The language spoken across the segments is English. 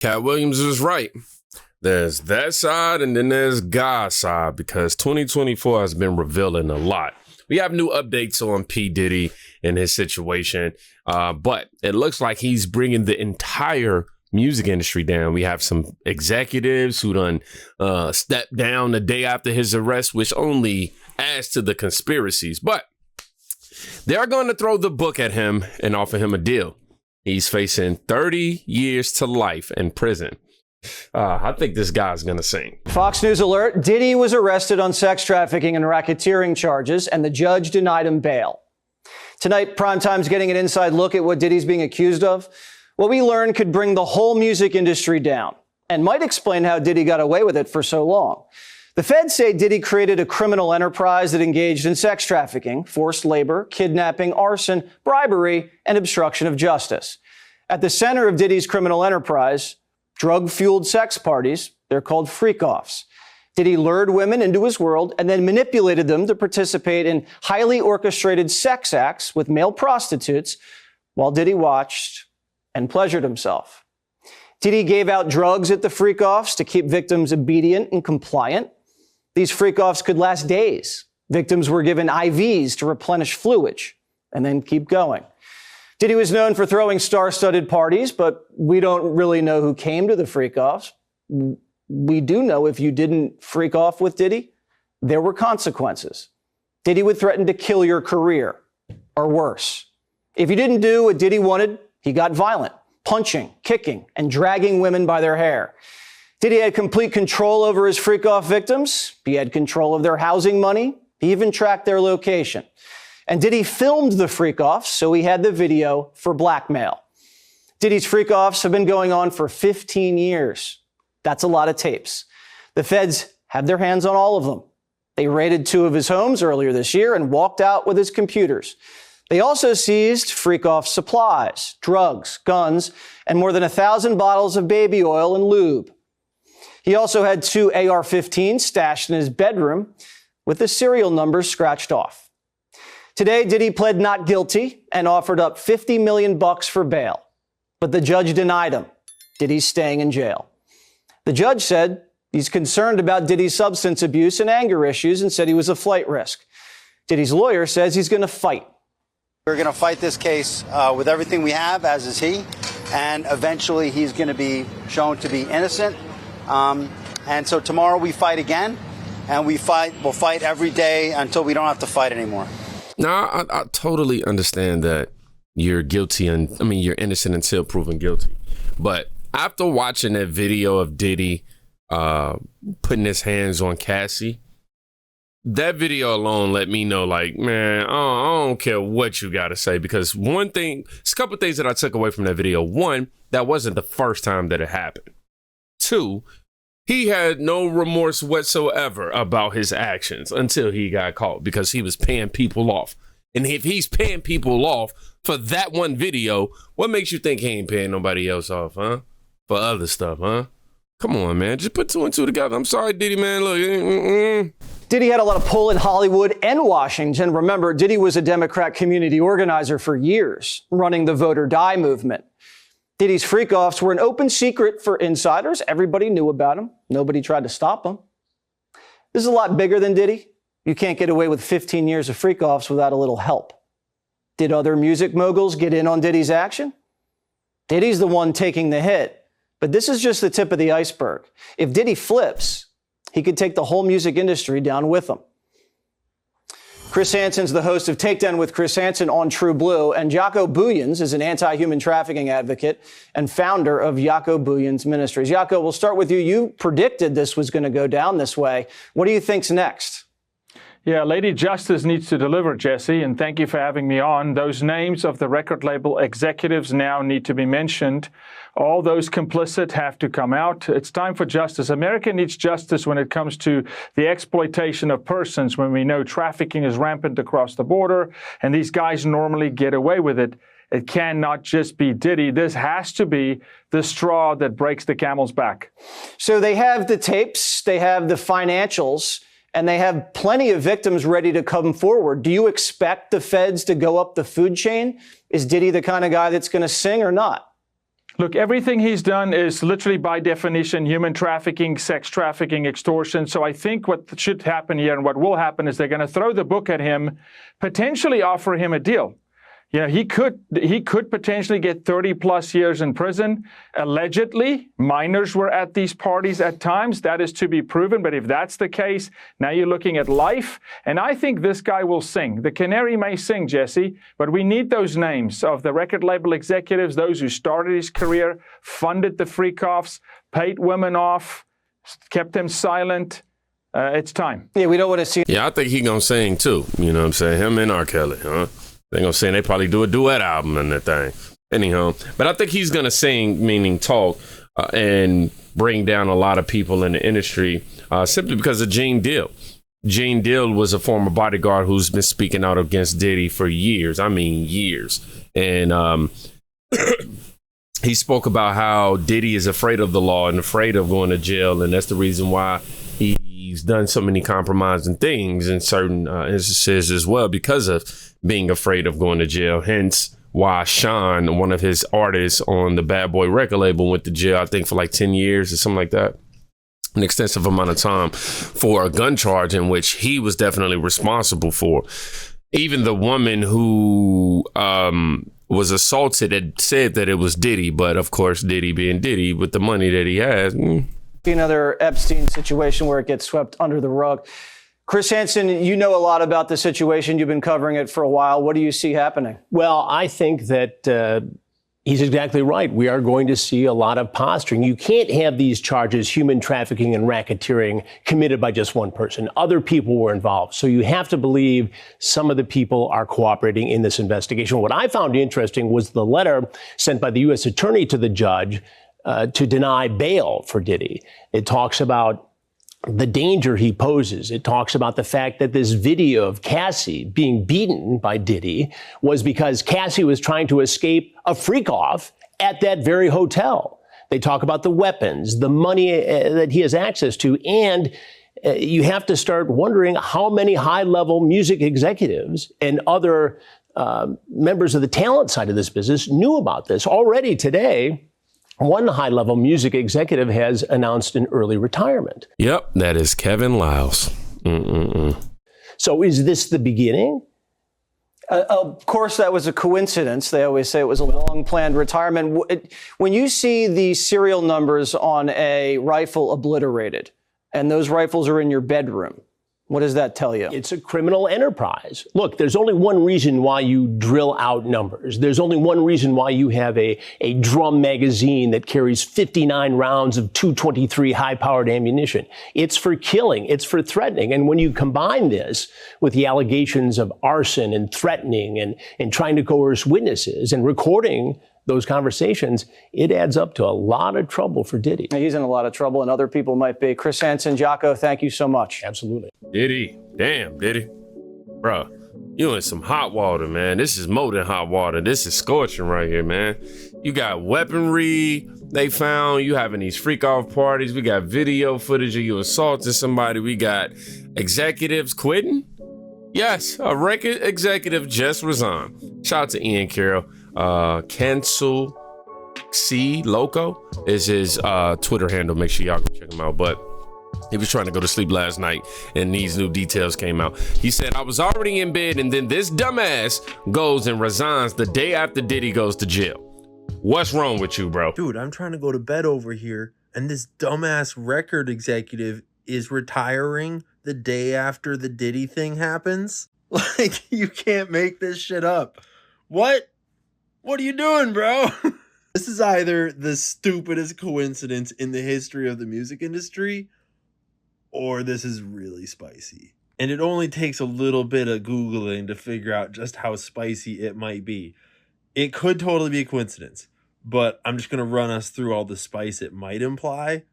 Cat Williams was right. There's that side and then there's God's side, because 2024 has been revealing a lot. We have new updates on P. Diddy and his situation, but it looks like he's bringing the entire music industry down. We have some executives who done stepped down the day after his arrest, which only adds to the conspiracies. But they're going to throw the book at him and offer him a deal. He's facing 30 years to life in prison. I think this guy's going to sing. Fox News alert. Diddy was arrested on sex trafficking and racketeering charges, and the judge denied him bail. Tonight, Primetime's getting an inside look at what Diddy's being accused of. What we learned could bring the whole music industry down and might explain how Diddy got away with it for so long. The feds say Diddy created a criminal enterprise that engaged in sex trafficking, forced labor, kidnapping, arson, bribery, and obstruction of justice. At the center of Diddy's criminal enterprise, drug-fueled sex parties, they're called freak-offs. Diddy lured women into his world and then manipulated them to participate in highly orchestrated sex acts with male prostitutes while Diddy watched and pleasured himself. Diddy gave out drugs at the freak-offs to keep victims obedient and compliant. These freak-offs could last days. Victims were given IVs to replenish fluid and then keep going. Diddy was known for throwing star-studded parties, but we don't really know who came to the freak-offs. We do know if you didn't freak off with Diddy, there were consequences. Diddy would threaten to kill your career, or worse. If you didn't do what Diddy wanted, he got violent, punching, kicking, and dragging women by their hair. Diddy had complete control over his freak-off victims. He had control of their housing money. He even tracked their location. And Diddy filmed the freak-offs, so he had the video for blackmail. Diddy's freak-offs have been going on for 15 years. That's a lot of tapes. The feds have their hands on all of them. They raided 2 of his homes earlier this year and walked out with his computers. They also seized freak-off supplies, drugs, guns, and more than 1,000 bottles of baby oil and lube. He also had 2 AR-15s stashed in his bedroom with the serial numbers scratched off. Today, Diddy pled not guilty and offered up $50 million for bail. But the judge denied him. Diddy's staying in jail. The judge said he's concerned about Diddy's substance abuse and anger issues and said he was a flight risk. Diddy's lawyer says he's going to fight. We're going to fight this case with everything we have, as is he. And eventually he's going to be shown to be innocent. And so tomorrow we fight again. And we'll fight every day until we don't have to fight anymore. Now, I totally understand that you're guilty you're innocent until proven guilty. But after watching that video of Diddy putting his hands on Cassie, that video alone let me know, like, man, I don't care what you got to say, because it's a couple of things that I took away from that video. One, that wasn't the first time that it happened. 2, he had no remorse whatsoever about his actions until he got caught, because he was paying people off. And if he's paying people off for that one video, what makes you think he ain't paying nobody else off, huh? For other stuff, huh? Come on, man. Just put 2 and 2 together. I'm sorry, Diddy, man. Look. Diddy had a lot of pull in Hollywood and Washington. Remember, Diddy was a Democrat community organizer for years, running the Vote or Die movement. Diddy's freak-offs were an open secret for insiders. Everybody knew about him. Nobody tried to stop him. This is a lot bigger than Diddy. You can't get away with 15 years of freak-offs without a little help. Did other music moguls get in on Diddy's action? Diddy's the one taking the hit. But this is just the tip of the iceberg. If Diddy flips, he could take the whole music industry down with him. Chris Hansen's the host of Takedown with Chris Hansen on True Blue, and Jaco Booyens is an anti-human trafficking advocate and founder of Jaco Booyens Ministries. Jaco, we'll start with you. You predicted this was going to go down this way. What do you think's next? Yeah, Lady Justice needs to deliver, Jesse, and thank you for having me on. Those names of the record label executives now need to be mentioned. All those complicit have to come out. It's time for justice. America needs justice when it comes to the exploitation of persons, when we know trafficking is rampant across the border, and these guys normally get away with it. It cannot just be Diddy. This has to be the straw that breaks the camel's back. So they have the tapes, they have the financials, and they have plenty of victims ready to come forward. Do you expect the feds to go up the food chain? Is Diddy the kind of guy that's going to sing or not? Look, everything he's done is literally by definition human trafficking, sex trafficking, extortion. So I think what should happen here and what will happen is they're going to throw the book at him, potentially offer him a deal. You know, he could potentially get 30 plus years in prison. Allegedly, minors were at these parties at times. That is to be proven. But if that's the case, now you're looking at life. And I think this guy will sing. The canary may sing, Jesse, but we need those names of the record label executives, those who started his career, funded the freak-offs, paid women off, kept them silent. It's time. Yeah, we don't want to see. Yeah, I think he gonna sing too. You know what I'm saying? Him and R. Kelly, huh? They gonna sing. They probably do a duet album and that thing. Anyhow, but I think he's gonna sing, meaning talk, and bring down a lot of people in the industry simply because of Gene Deal. Gene Deal was a former bodyguard who's been speaking out against Diddy for years. I mean, years. And he spoke about how Diddy is afraid of the law and afraid of going to jail, and that's the reason why he's done so many compromising things in certain instances as well, because of being afraid of going to jail. Hence why Sean, one of his artists on the Bad Boy record label, went to jail, I think, for like 10 years or something like that. An extensive amount of time for a gun charge in which he was definitely responsible for. Even the woman who was assaulted had said that it was Diddy, but of course, Diddy being Diddy with the money that he has. Another Epstein situation where it gets swept under the rug. Chris Hansen, you know a lot about the situation. You've been covering it for a while. What do you see happening? Well, I think that he's exactly right. We are going to see a lot of posturing. You can't have these charges, human trafficking and racketeering, committed by just one person. Other people were involved. So you have to believe some of the people are cooperating in this investigation. What I found interesting was the letter sent by the U.S. attorney to the judge to deny bail for Diddy. It talks about the danger he poses. It talks about the fact that this video of Cassie being beaten by Diddy was because Cassie was trying to escape a freak-off at that very hotel. They talk about the weapons, the money that he has access to, and you have to start wondering how many high-level music executives and other members of the talent side of this business knew about this. Already today, one high-level music executive has announced an early retirement. Yep, that is Kevin Liles. So is this the beginning? Of course, that was a coincidence. They always say it was a long-planned retirement. When you see the serial numbers on a rifle obliterated, and those rifles are in your bedroom, what does that tell you? It's a criminal enterprise. Look, there's only one reason why you drill out numbers. There's only one reason why you have a drum magazine that carries 59 rounds of .223 high-powered ammunition. It's for killing. It's for threatening. And when you combine this with the allegations of arson and threatening and trying to coerce witnesses and recording those conversations, it adds up to a lot of trouble for Diddy. He's in a lot of trouble, and other people might be. Chris Hansen, Jocko, thank you so much. Absolutely. Diddy. Damn, Diddy. Bruh, you in some hot water, man. This is more than hot water. This is scorching right here, man. You got weaponry they found. You having these freak-off parties. We got video footage of you assaulting somebody. We got executives quitting. Yes, a record executive just resigned. Shout out to Ian Carroll. Cancel C Loco is his Twitter handle. Make sure y'all go check him out. But he was trying to go to sleep last night and these new details came out. He said, I was already in bed and then this dumbass goes and resigns the day after Diddy goes to jail. What's wrong with you, bro? Dude, I'm trying to go to bed over here and this dumbass record executive is retiring the day after the Diddy thing happens? Like, you can't make this shit up. What are you doing, bro? This is either the stupidest coincidence in the history of the music industry, or this is really spicy. And it only takes a little bit of Googling to figure out just how spicy it might be. It could totally be a coincidence, but I'm just going to run us through all the spice it might imply,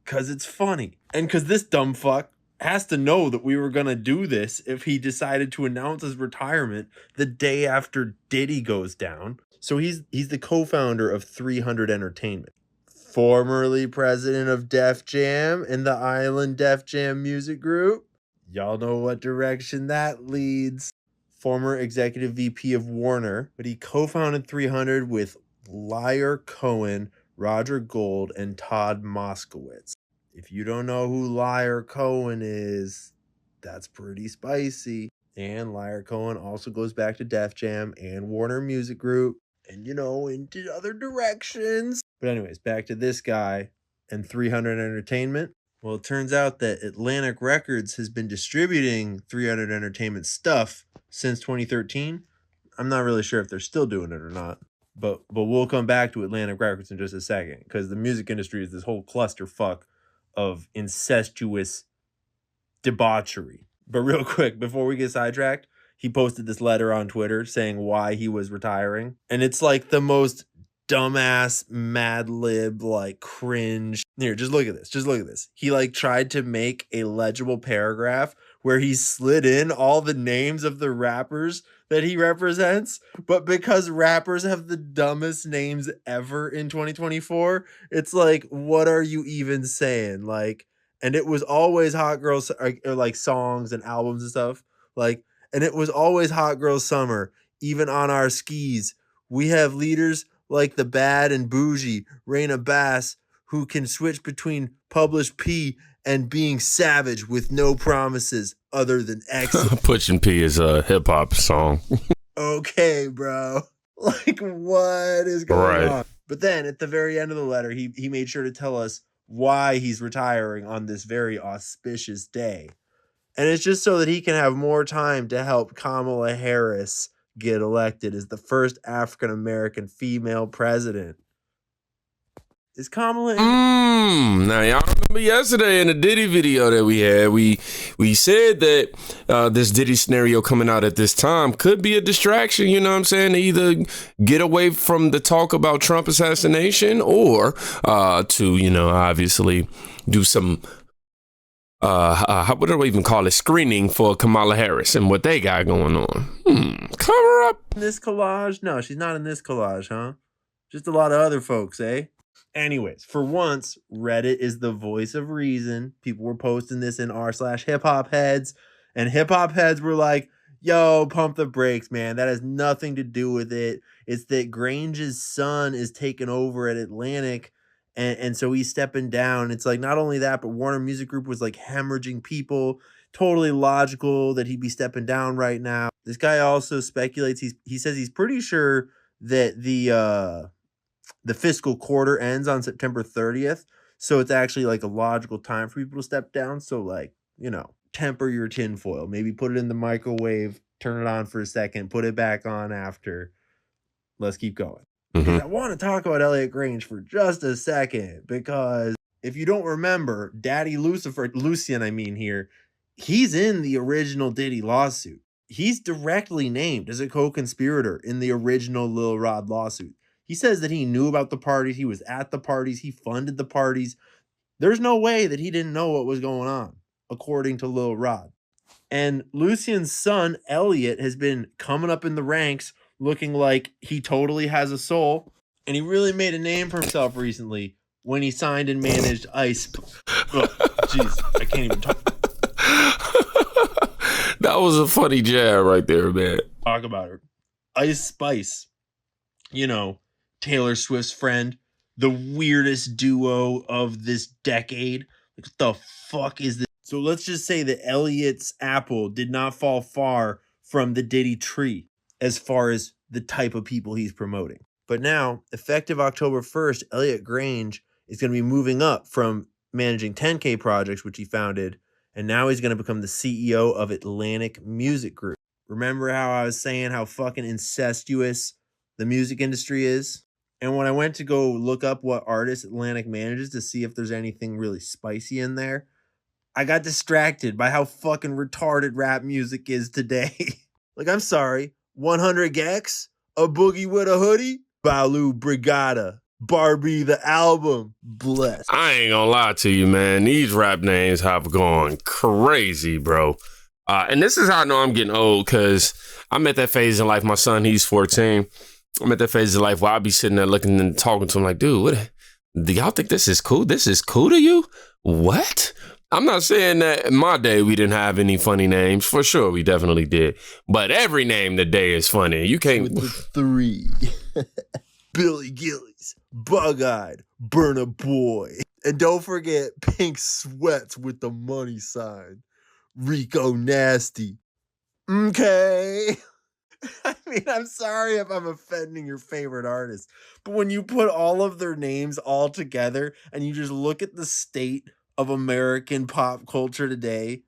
because it's funny. And because this dumb fuck has to know that we were going to do this if he decided to announce his retirement the day after Diddy goes down. So he's the co-founder of 300 Entertainment, formerly president of Def Jam and the Island Def Jam music group. Y'all know what direction that leads. Former executive VP of Warner, but he co-founded 300 with Liar Cohen, Roger Gold, and Todd Moskowitz. If you don't know who Liar Cohen is, that's pretty spicy. And Liar Cohen also goes back to Def Jam and Warner Music Group and, into other directions. But anyways, back to this guy and 300 Entertainment. Well, it turns out that Atlantic Records has been distributing 300 Entertainment stuff since 2013. I'm not really sure if they're still doing it or not. But we'll come back to Atlantic Records in just a second, because the music industry is this whole clusterfuck of incestuous debauchery. But real quick, before we get sidetracked, he posted this letter on Twitter saying why he was retiring. And it's like the most dumbass, Mad Lib, like cringe. Here, just look at this. Just look at this. He like tried to make a legible paragraph where he slid in all the names of the rappers that he represents, but because rappers have the dumbest names ever in 2024, it's like, what are you even saying? Like, and it was always Hot Girls, or like songs and albums and stuff, like, and it was always Hot Girl Summer. Even on our skis, we have leaders like the Bad and Bougie, Raina Bass, who can switch between published P and being savage with no promises other than excellent. Pushing P is a hip hop song. Okay, bro. Like, what is going on? But then at the very end of the letter, he made sure to tell us why he's retiring on this very auspicious day. And it's just so that he can have more time to help Kamala Harris get elected as the first African-American female president. Is Kamala Now, y'all remember yesterday in the Diddy video that we had, we said that this Diddy scenario coming out at this time could be a distraction, you know what I'm saying, to either get away from the talk about Trump assassination or to, obviously do some, what do we even call it, screening for Kamala Harris and what they got going on. Cover up. in this collage? No, she's not in this collage, huh? Just a lot of other folks, eh? Anyways, for once, Reddit is the voice of reason. People were posting this in r/hip-hop heads, and hip-hop heads were like, yo, pump the brakes, man. That has nothing to do with it. It's that Grange's son is taking over at Atlantic, and so he's stepping down. It's like, not only that, but Warner Music Group was like hemorrhaging people. Totally logical that he'd be stepping down right now. This guy also speculates, he says he's pretty sure that the fiscal quarter ends on September 30th. So it's actually like a logical time for people to step down. So like, temper your tinfoil. Maybe put it in the microwave, turn it on for a second, put it back on after. Let's keep going. I want to talk about Elliot Grange for just a second, because if you don't remember, Daddy Lucian, here, he's in the original Diddy lawsuit. He's directly named as a co-conspirator in the original Lil Rod lawsuit. He says that he knew about the parties, he was at the parties, he funded the parties. There's no way that he didn't know what was going on, according to Lil Rod. And Lucian's son, Elliot, has been coming up in the ranks looking like he totally has a soul. And he really made a name for himself recently when he signed and managed Ice. Oh, jeez, I can't even talk. That was a funny jab right there, man. Talk about her. Ice Spice. Taylor Swift's friend. The weirdest duo of this decade. Like, what the fuck is this? So let's just say that Elliot's apple did not fall far from the Diddy tree as far as the type of people he's promoting. But now, effective October 1st, Elliot Grange is going to be moving up from managing 10K Projects, which he founded, and now he's going to become the CEO of Atlantic Music Group. Remember how I was saying how fucking incestuous the music industry is? And when I went to go look up what artists Atlantic manages to see if there's anything really spicy in there, I got distracted by how fucking retarded rap music is today. Like, I'm sorry, 100 Gex, A Boogie with a Hoodie, Balu Brigada, Barbie the album, bless. I ain't gonna lie to you, man. These rap names have gone crazy, bro. And this is how I know I'm getting old, because I'm at that phase in life. My son, he's 14. I'm at that phase of life where I'll be sitting there looking and talking to him like, dude, do y'all think this is cool? This is cool to you? What? I'm not saying that in my day we didn't have any funny names. For sure, we definitely did. But every name today is funny. You can't... With the 3. Billy Gillies, Bug-Eyed, Burna Boy. And don't forget Pink Sweats with the money sign. Rico Nasty. Okay. I mean, I'm sorry if I'm offending your favorite artist, but when you put all of their names all together and you just look at the state of American pop culture today,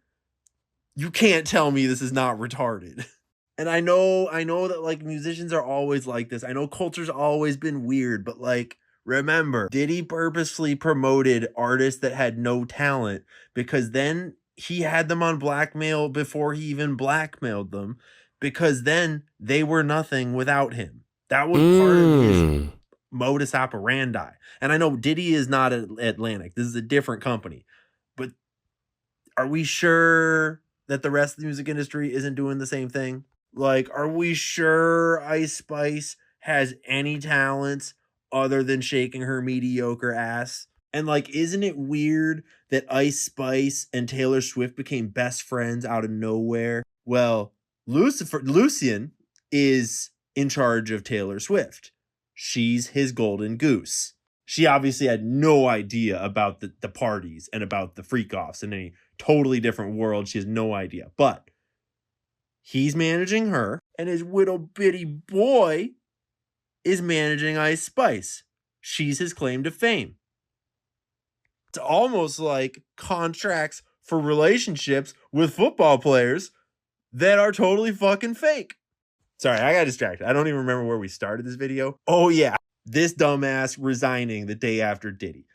you can't tell me this is not retarded. And I know that like musicians are always like this. I know culture's always been weird, but like, remember, Diddy purposely promoted artists that had no talent because then he had them on blackmail before he even blackmailed them, because then they were nothing without him. That was part of his modus operandi. And I know Diddy is not Atlantic. This is a different company. But are we sure that the rest of the music industry isn't doing the same thing? Like, are we sure Ice Spice has any talents other than shaking her mediocre ass? And like, isn't it weird that Ice Spice and Taylor Swift became best friends out of nowhere? Well, Lucian is in charge of Taylor Swift. She's his golden goose. She obviously had no idea about the parties and about the freak-offs in a totally different world. She has no idea. But he's managing her, and his little bitty boy is managing Ice Spice. She's his claim to fame. It's almost like contracts for relationships with football players that are totally fucking fake. Sorry, I got distracted. I don't even remember where we started this video. Oh yeah, this dumbass resigning the day after Diddy.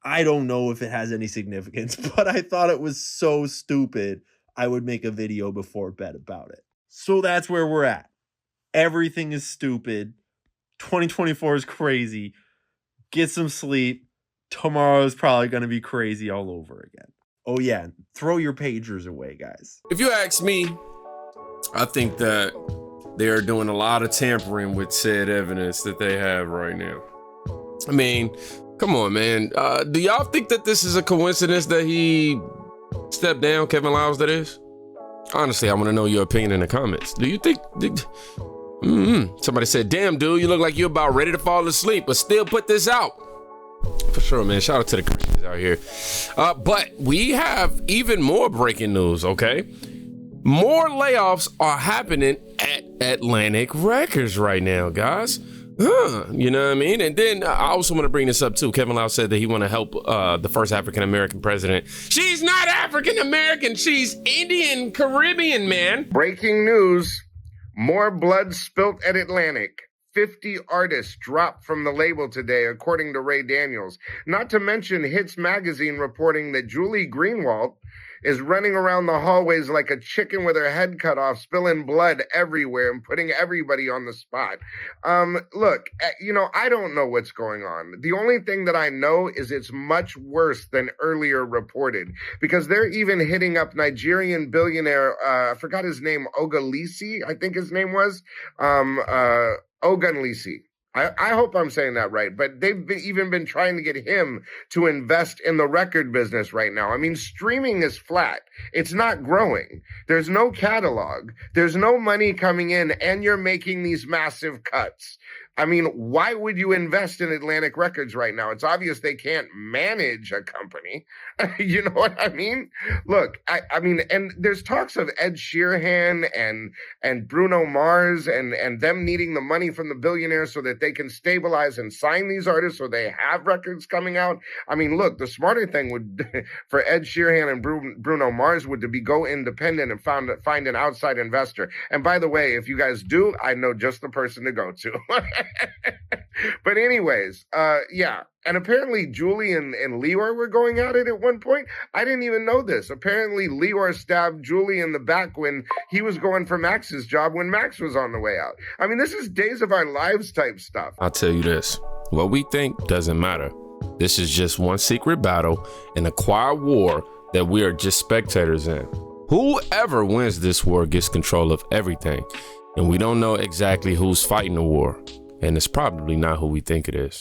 I don't know if it has any significance, but I thought it was so stupid I would make a video before bed about it. So that's where we're at. Everything is stupid. 2024 is crazy. Get some sleep. Tomorrow is probably going to be crazy all over again. Oh yeah, throw your pagers away, guys. If you ask me, I think that they are doing a lot of tampering with said evidence that they have right now. I mean, come on, man. Do y'all think that this is a coincidence that he stepped down, Kevin Liles, that is? Honestly, I want to know your opinion in the comments. Do you think... Somebody said, damn, dude, you look like you're about ready to fall asleep, but still put this out. For sure, man. Shout out to the creators out here. But we have even more breaking news, okay? More layoffs are happening at Atlantic Records right now, guys. You know what I mean? And then I also want to bring this up too. Kevin Liles said that he want to help the first African-American president. She's not African-American. She's Indian Caribbean, man. Breaking news. More blood spilt at Atlantic. 50 artists dropped from the label today, according to Ray Daniels. Not to mention Hits Magazine reporting that Julie Greenwald is running around the hallways like a chicken with her head cut off, spilling blood everywhere and putting everybody on the spot. Look, I don't know what's going on. The only thing that I know is it's much worse than earlier reported, because they're even hitting up Nigerian billionaire, I forgot his name, Ogunlisi, I think his name was, Ogunlisi. I hope I'm saying that right, but they've even been trying to get him to invest in the record business right now. I mean, streaming is flat. It's not growing. There's no catalog. There's no money coming in, and you're making these massive cuts. I mean, why would you invest in Atlantic Records right now? It's obvious they can't manage a company. You know what I mean? Look, I mean, and there's talks of Ed Sheeran and Bruno Mars and them needing the money from the billionaires so that they can stabilize and sign these artists so they have records coming out. I mean, look, the smarter thing would for Ed Sheeran and Bruno Mars would to be go independent and find an outside investor. And by the way, if you guys do, I know just the person to go to. But anyways, yeah. And apparently Julie and Leor were going at it at one point. I didn't even know this. Apparently Leor stabbed Julie in the back when he was going for Max's job when Max was on the way out. I mean, this is Days of Our Lives type stuff. I'll tell you this. What we think doesn't matter. This is just one secret battle, an acquired war that we are just spectators in. Whoever wins this war gets control of everything. And we don't know exactly who's fighting the war. And it's probably not who we think it is.